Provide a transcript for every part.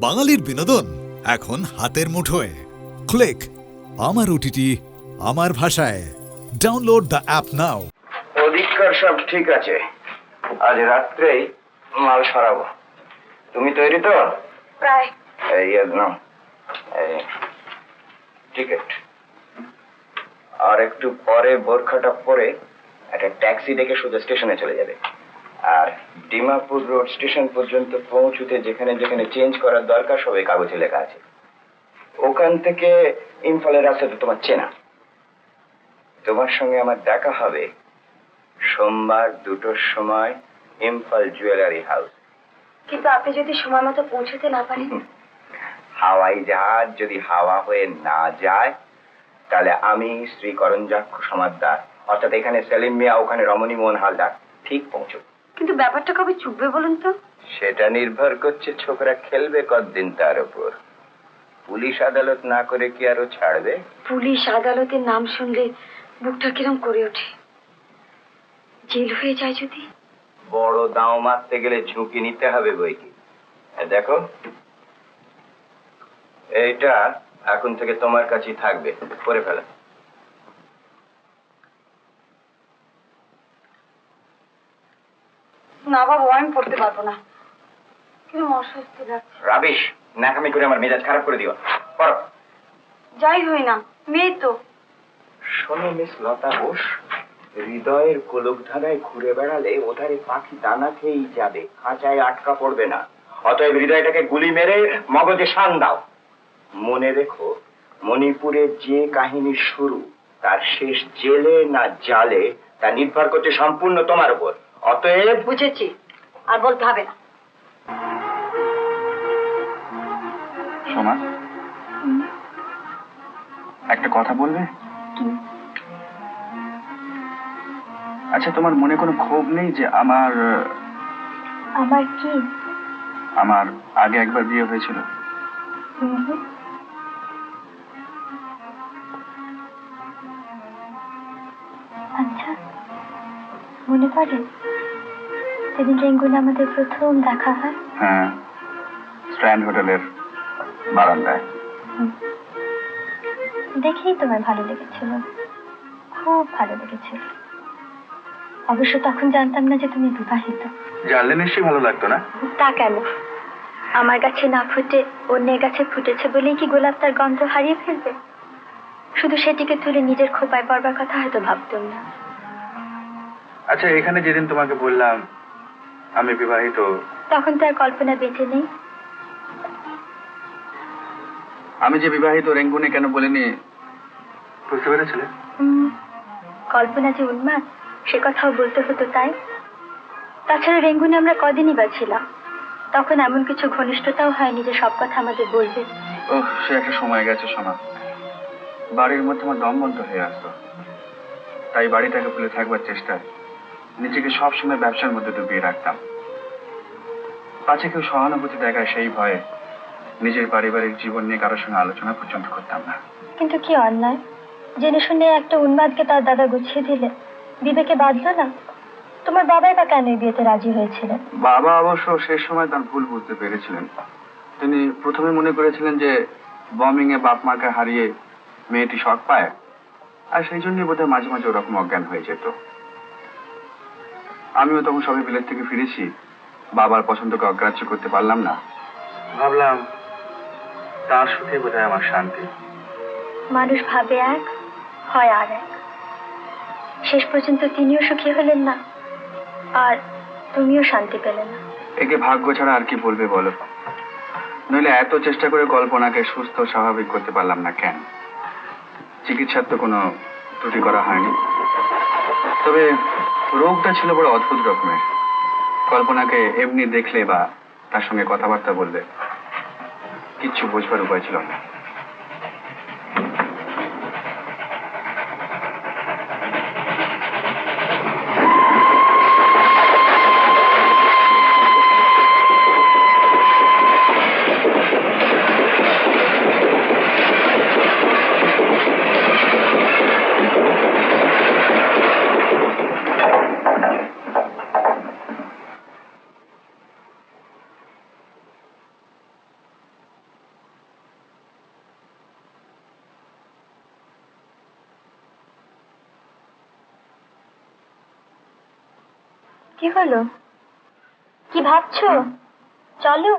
বাঙালির বিনোদন এখন হাতের মুঠোয়। ক্লিক আমার ওটিটি আমার ভাষায়। ডাউনলোড দ্য অ্যাপ নাও। অধিকার সব ঠিক আছে, আজ রাত্রেই মাল সরাবো। তুমি তৈরি তো? প্রায়। এই নাও, এই টিকিট। আর একটু পরে বোরখাটা পরে একটা ট্যাক্সি ডেকে সোজা স্টেশনে চলে যাবে। আর ডিমাপুর রোড স্টেশন পর্যন্ত পৌঁছতে যেখানে যেখানে চেঞ্জ করার দরকার সবাই কাগজে লেখা আছে। ওখান থেকে ইম্ফলের রাস্তা তো তোমার চেনা। তোমার সঙ্গে আমার দেখা হবে সোমবার 2টোর সময় ইম্ফল জুয়েলারি হাউস। কিন্তু আপনি যদি সময় মতো পৌঁছতে না পারেন? হাওয়াই জাহাজ যদি হাওয়া হয়ে না যায় তাহলে আমি শ্রী করঞ্জাক্ষ সমাদদার, অর্থাৎ এখানে সেলিম মিয়া, ওখানে রমণী মোহন হালদার ঠিক পৌঁছব। কিন্তু ব্যাপারটা কবে চুকবে বলুন তো? সেটা নির্ভর করছে ছোকরা খেলবে কতদিন তার উপর। পুলিশ আদালত না করে কি আরো ছাড়বে? পুলিশ আদালতের নাম শুনলে বুকটা কিরম করে ওঠে। জেল হয়ে যায় যদি? বড় দাও মারতে গেলে ঝুঁকি নিতে হবে বই কি। দেখো, এইটা এখন থেকে তোমার কাছেই থাকবে, করে ফেলো। না বাবু, আমি পড়তে পারবো না, কিন্তু অস্বস্তি লাগছে। রাবিশ, ন্যাকামি করে আমার মেজাজ খারাপ করে দিও। পড়ো। যাই হই না, মেয়ে তো। শোনো মিস লতা ঘোষ, হৃদয়ের গোলকধারায় ঘুরে বেড়ালে ওধারে পাখি দানা খেয়েই যাবে, খাঁচায় আটকা পড়বে না। অতএব হৃদয়টাকে গুলি মেরে মগজে শান দাও। মনে রেখো, মণিপুরের যে কাহিনীর শুরু তার শেষ জেলে না জালে তা নির্ভর করছে সম্পূর্ণ তোমার উপর। অতএব। বুঝেছি, আর বলতে হবে না। সোমা, একটা কথা বলবে? আচ্ছা, তোমার মনে কোনো ক্ষোভ নেই যে আমার কি? আমার আগে একবার বিয়ে হয়েছিল? আচ্ছা, মনে পড়ে সেদিন রেঙ্গুনে আমাদের প্রথম দেখা হয়? হ্যাঁ, স্ট্র্যান্ড হোটেলের বারান্দায়। দেখেই তোমার ভালো লেগেছিল, খুব ভালো লেগেছিল। অবশ্য তখন জানতাম না যে তুমি বিবাহিত। জানলে নিশ্চয়ই ভালো লাগতো না? তা কেন? আমার গাছে না ফুটে অন্যের গাছে ফুটেছে বলেই কি গোলাপ তার গন্ধ হারিয়ে ফেলবে? শুধু সেটিকে তুলে নিজের খোপায় পড়বার কথা হয়তো ভাবতাম না। আচ্ছা, এখানে যেদিন তোমাকে বললাম আমি বিবাহিত, তখন তো আর কল্পনা বেঁচে নেই। আমি যে বিবাহিত রেঙ্গুনে কেন বলিনি বুঝতে পেরেছিলে? কল্পনা যে উন্মাদ সে কথাও বলতে হতো তাই? তাছাড়া রেঙ্গুনে আমরা কদিনই বা ছিলাম, তখন এমন কিছু ঘনিষ্ঠতাও হয়নি যে সব কথা আমাদের বলবে। ওহ, সে একটা সময় গেছে সোনা। বাড়ির মধ্যে আমার দম বন্ধ হয়ে আসতো, তাই বাড়িটাকে ভুলে থাকবার চেষ্টায় নিজেকে সবসময় ব্যবসার মধ্যে ডুবিয়ে রাখতাম। পাছে কেউ সহানুভূতি দেখায় সেই ভয়ে নিজের পারিবারিক জীবন নিয়ে কারোর সঙ্গে আলোচনা পর্যন্ত করতাম না। কিন্তু কি অন্যায়, জেনে শুনে একটা উন্মাদকে তার দাদা গুছিয়ে দিলে বিবেকে বাঁধলো না? তোমার বাবাই বা কেন এই বিয়েতে রাজি হয়েছিলেন? বাবা অবশ্য শেষ সময় তার ভুল বুঝতে পেরেছিলেন। তিনি প্রথমে মনে করেছিলেন যে বম্বিং এ বাপ মাকে হারিয়ে মেয়েটি শক পায়, আর সেই জন্যই বোধহয় মাঝে মাঝে ওরকম অজ্ঞান হয়ে যেত। আমিও তখন সবাই বিলেত থেকে ফিরেছি, বাবার পছন্দকে অগ্রাহ্য করতে পারলাম না। ভাবলাম তার সাথে বোধহয় আমার শান্তি। মানুষ ভাবে এক, হয় আর এক। শেষ পর্যন্ত তিনিও সুখী হলেন না, আর তুমিও শান্তি পেলে না। একে ভাগ্য ছাড়া আর কি বলবে বলো? নইলে এত চেষ্টা করে কল্পনাকে সুস্থ স্বাভাবিক করতে পারলাম না কেন? চিকিৎসার তো কোনো ত্রুটি করা হয়নি, তবে রোগটা ছিল বড় অদ্ভুত রকমের। কল্পনাকে এমনি দেখলে বা তার সঙ্গে কথাবার্তা বললে কিচ্ছু বোঝবার উপায় ছিল না। কি হলো? কি ভাবছো? চলো।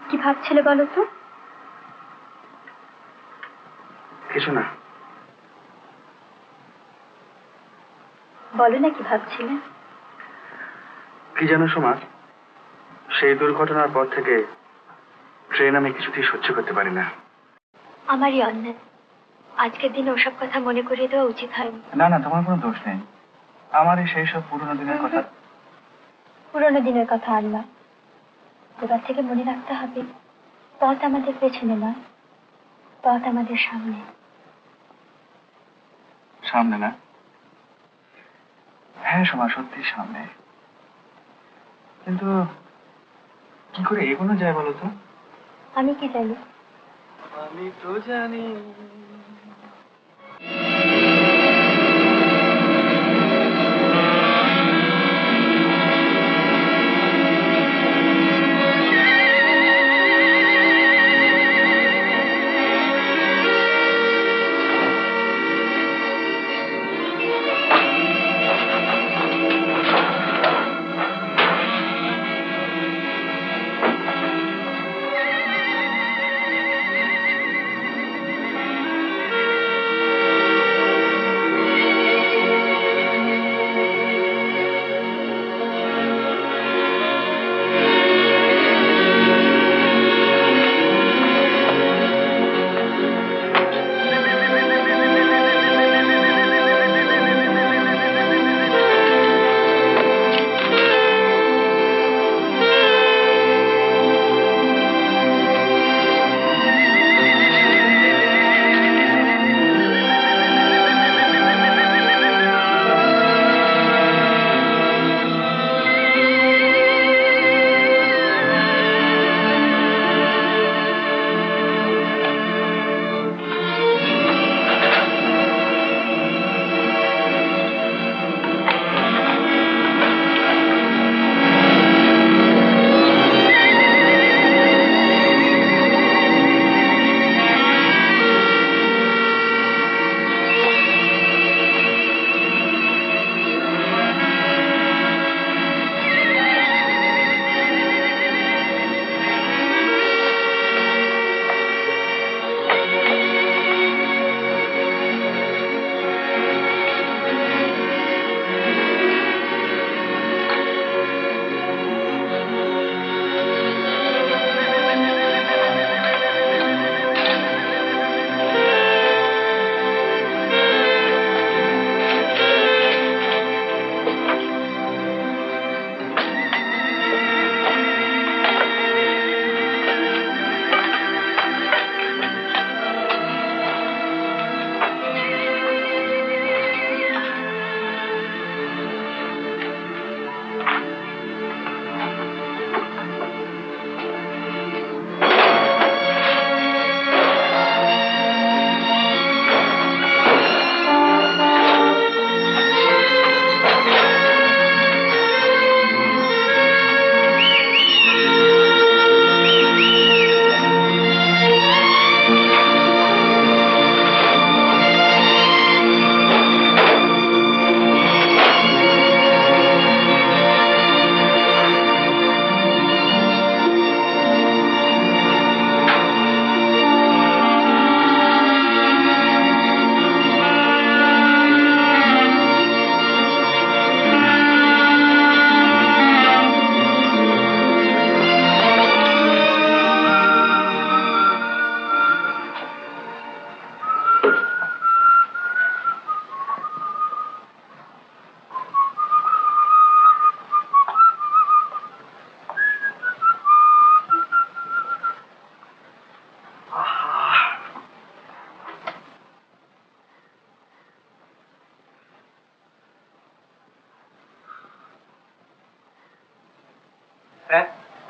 কি ভাবছিলে বলো তো? কিছু না। বলো না কি ভাবছিলে। কি জানো সোমা, সেই দুর্ঘটনার পর থেকে ট্রেন আমি কিছুতেই সহ্য করতে পারি না। আমারই অন্যায়, আজকের দিনে ওসব কথা মনে করিয়ে দেওয়া উচিত হয়নি। না না, তোমার কোনো দোষ নেই। আমারই সেই সব পুরোনো দিনের কথা। পুরোনো দিনের কথা আর নয়, এবার থেকে মনে রাখতে হবে পথ আমাদের পেছনে নয়, পথ আমাদের সামনে। সামনে না? হ্যাঁ সোমা, সত্যি সামনে। কিন্তু কি করে এগোনো যায় বলো তো? আমি কি জানি। আমি তো জানি।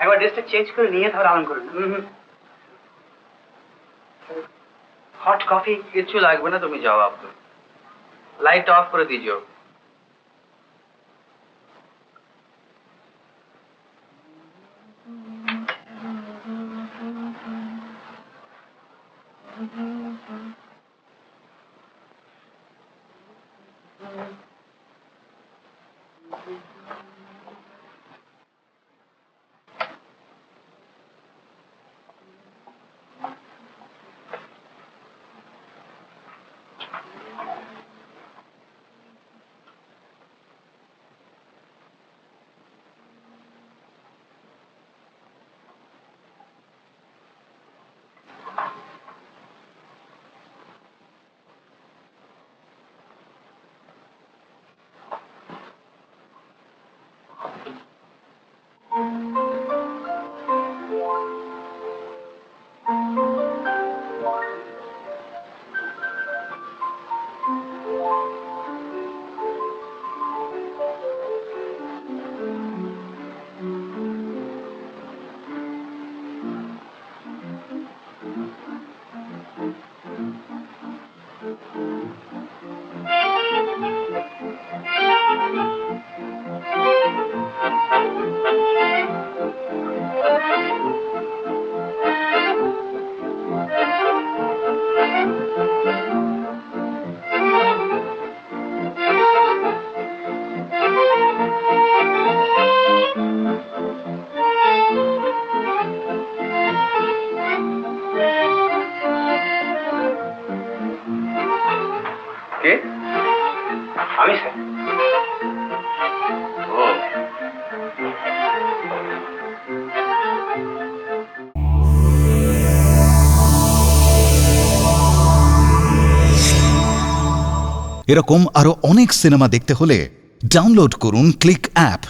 একবার ড্রেসটা চেঞ্জ করে নিয়ে তাহলে আরাম করুন। হট কফি কিছু লাগবে না, তুমি যাও আব্দুল। লাইট অফ করে দিও। কে? আমি স্যার। ও এরকম আরো অনেক সিনেমা দেখতে হলে ডাউনলোড করুন ক্লিক অ্যাপ।